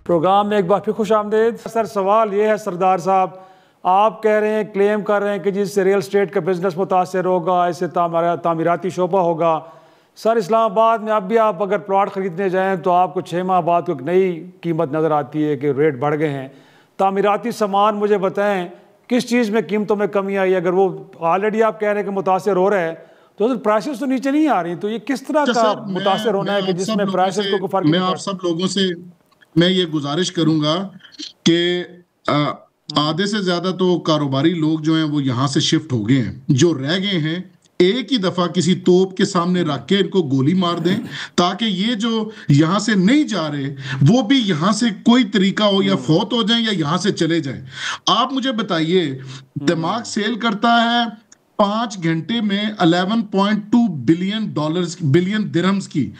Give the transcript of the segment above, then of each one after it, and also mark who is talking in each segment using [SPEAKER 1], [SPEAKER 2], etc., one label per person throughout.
[SPEAKER 1] Programme में एक बार फिर खुश आमदेद। सर सवाल ये है सरदार साहब, आप कह रहे हैं, क्लेम कर रहे हैं कि जिससे रियल स्टेट का बिजनेस मुतासर होगा, इससे तामीराती शोबा होगा। सर इस्लामाबाद में अब भी आप अगर प्लॉट ख़रीदने जाएँ तो आपको 6 माह बाद एक नई कीमत नज़र आती है कि रेट बढ़ गए हैं। तामीराती सामान मुझे बताएँ किस चीज़ में कीमतों में कमी आई? अगर वो ऑलरेडी आप कह रहे हैं कि मुतासर हो रहा है तो प्राइसेस तो नीचे नहीं आ रही, तो ये किस तरह का मुतासर होना है कि जिसमें प्राइसेस को फर्क?
[SPEAKER 2] मैं आप सब लोगों से मैं ये गुजारिश करूंगा कि आधे से ज्यादा तो कारोबारी लोग जो हैं वो यहाँ से शिफ्ट हो गए हैं। जो रह गए हैं एक ही दफा किसी तोप के सामने रख के इनको गोली मार दें, ताकि ये जो यहाँ से नहीं जा रहे वो भी यहाँ से कोई तरीका हो, या फौत हो जाएं या यहाँ से चले जाएं। आप मुझे बताइए, दिमाग सेल करता है 5 घंटे में 11.2 बिलियन दिरहम्स की।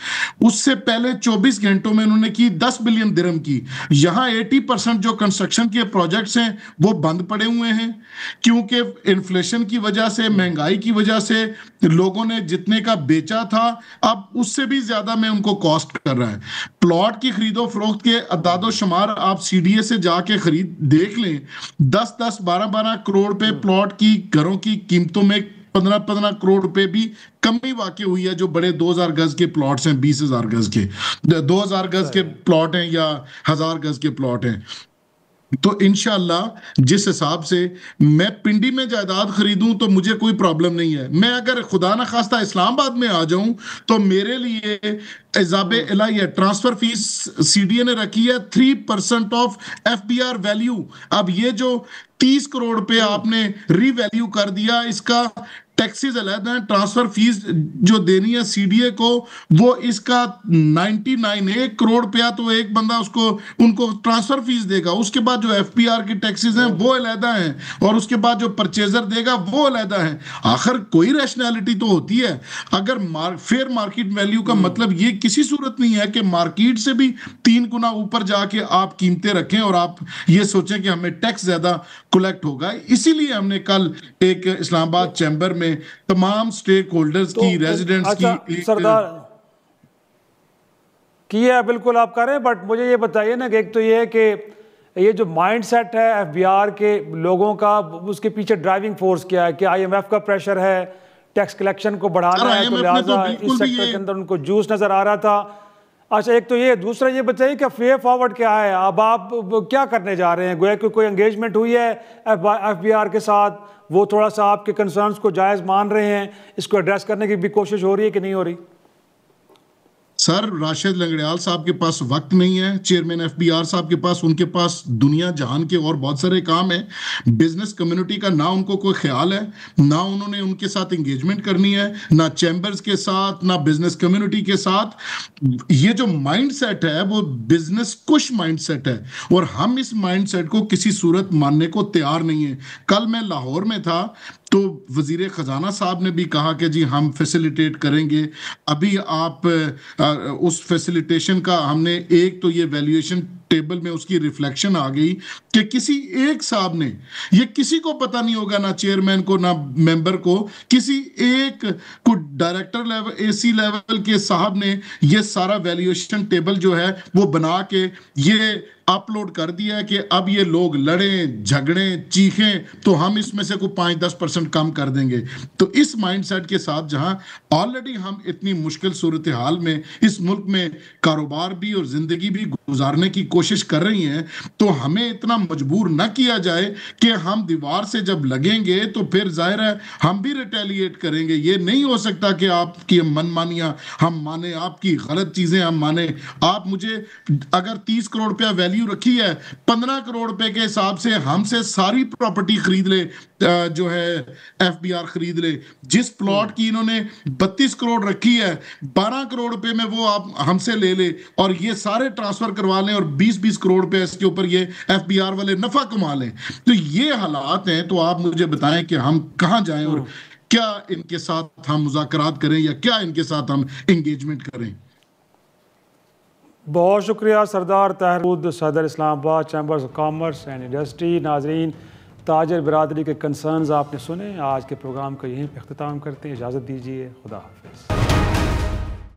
[SPEAKER 2] उससे पहले 24 घंटों में उन्होंने की 10 बिलियन दिरहम की। यहाँ 80% जो कंस्ट्रक्शन के प्रोजेक्ट्स हैं वो बंद पड़े हुए हैं, क्योंकि इन्फ्लेशन की वजह से, महंगाई की वजह से लोगों ने जितने का बेचा था अब उससे भी ज्यादा में उनको कॉस्ट कर रहा है। प्लॉट की खरीदो फरोख्त के अदादो शुमार आप सीडीए से जाके खरीद देख लें, 10-10, 12-12 करोड़ पे प्लॉट की घरों की कीमतों में 15-15 करोड़ रुपए भी कमी वाकई हुई है। जो बड़े 2000 गज के प्लॉट्स हैं, 20,000 गज के, 2000 गज के प्लॉट हैं या 1000 गज के प्लॉट हैं, तो इंशाल्लाह जिस हिसाब से मैं पिंडी में जायदाद खरीदूं तो मुझे कोई प्रॉब्लम नहीं है। मैं अगर खुदा ना खास्ता इस्लामाबाद में आ जाऊं तो मेरे लिए इजाबे इलाही है। ट्रांसफर फीस सीडीए ने रखी है 3% ऑफ एफबीआर वैल्यू। अब ये जो 30 करोड़ पे आपने रीवैल्यू कर दिया, इसका टैक्सेस अलग हैं, ट्रांसफर फीस जो देनी है सीडीए को वो इसका 99, 1 करोड़ पे तो एक बंदा उसको उनको ट्रांसफर फीस देगा। उसके बाद जो एफपीआर की टैक्सेस हैं वो अलहदा हैं, और उसके बाद जो परचेजर देगा वो अलहदा है। आखिर कोई रैशनैलिटी तो होती है। अगर फेयर मार्केट वैल्यू का मतलब ये किसी सूरत नहीं है कि मार्केट से भी 3 गुना ऊपर जाके आप कीमतें रखें और आप ये सोचें कि हमें टैक्स ज्यादा कलेक्ट होगा। इसीलिए हमने कल एक इस्लामाबाद चैम्बर में तमाम स्टेक होल्डर्स की, रेजिडेंट्स की
[SPEAKER 1] सरदार की है, बिल्कुल आप करें, बट मुझे ये बताइए ना कि एक तो ये है कि ये जो माइंड सेट है एफबीआर के लोगों का, उसके पीछे ड्राइविंग फोर्स क्या है? कि आईएमएफ का प्रेशर है टैक्स कलेक्शन को बढ़ाना है, तो लिहाजा इस सेक्टर के अंदर उनको जूस नजर आ रहा था। अच्छा, एक तो ये, दूसरा ये बताइए कि वे फॉरवर्ड क्या है? अब आप क्या करने जा रहे हैं? गोया कि कोई एंगेजमेंट हुई है एफबीआर के साथ, वो थोड़ा सा आपके कंसर्न्स को जायज़ मान रहे हैं, इसको एड्रेस करने की भी कोशिश हो रही है कि नहीं हो रही?
[SPEAKER 2] सर, राशिद लंगड़ियाल साहब के पास वक्त नहीं है, चेयरमैन एफबीआर साहब के पास, उनके पास दुनिया जहान के और बहुत सारे काम है। बिजनेस कम्युनिटी का ना उनको कोई ख्याल है, ना उन्होंने उनके साथ एंगेजमेंट करनी है, ना चैम्बर्स के साथ, ना बिजनेस कम्युनिटी के साथ। ये जो माइंड सेट है वो बिजनेस कुश माइंड सेट है, और हम इस माइंड सेट को किसी सूरत मानने को तैयार नहीं है। कल मैं लाहौर में था तो वजीर खजाना साहब ने भी कहा कि जी हम फैसिलिटेट करेंगे। अभी आप उस फैसिलिटेशन का हमने एक तो ये वैल्यूएशन टेबल में उसकी रिफ्लेक्शन आ गई कि किसी एक साहब ने, ये किसी को पता नहीं होगा, ना चेयरमैन को ना मेंबर को, किसी एक को डायरेक्टर लेवल, एसी लेवल के साहब ने ये सारा वैल्यूएशन टेबल जो है वो बना के ये अपलोड कर दिया है कि अब ये लोग लड़ें, झगड़ें, चीखें तो हम इसमें से कोई 5-10% कम कर देंगे। तो इस माइंडसेट के साथ जहां ऑलरेडी हम इतनी मुश्किल सूरत हाल में इस मुल्क में कारोबार भी और जिंदगी भी गुजारने की कोशिश कर रही हैं, तो हमें इतना मजबूर न किया जाए कि हम दीवार से जब लगेंगे तो फिर जाहिर है हम भी रिटेलिएट करेंगे। ये नहीं हो सकता कि आपकी मनमानियां हम माने, आपकी गलत चीजें हम माने। आप मुझे अगर 30 करोड़ रुपया वैल्यू रखी है, 15 करोड़ रुपए के हिसाब से हमसे सारी प्रॉपर्टी खरीद ले, जो है एफबीआर खरीद ले। जिस प्लॉट की इन्होंने 32 करोड़ रखी है, 12 करोड़ रुपए में वो आप हमसे ले ले और ये सारे ट्रांसफर करवा लें और 20-20 करोड़ रुपए इसके ऊपर ये एफबीआर वाले नफा कमा लें। तो ये हालात हैं। तो आप मुझे बताएं कि हम कहां जाएं और क्या इनके साथ हम मुज़ाकरात करें या क्या इनके साथ हम एंगेजमेंट करें।
[SPEAKER 1] बहुत शुक्रिया सरदार ताहिर, सदर Islamabad chambers of commerce and industry. नाजरीन, ताजर बिरादरी के कंसर्न्स आपने सुने। आज के प्रोग्राम का यहीं पे अख्तिताम करते हैं। इजाज़त दीजिए, खुदा हाफिज़।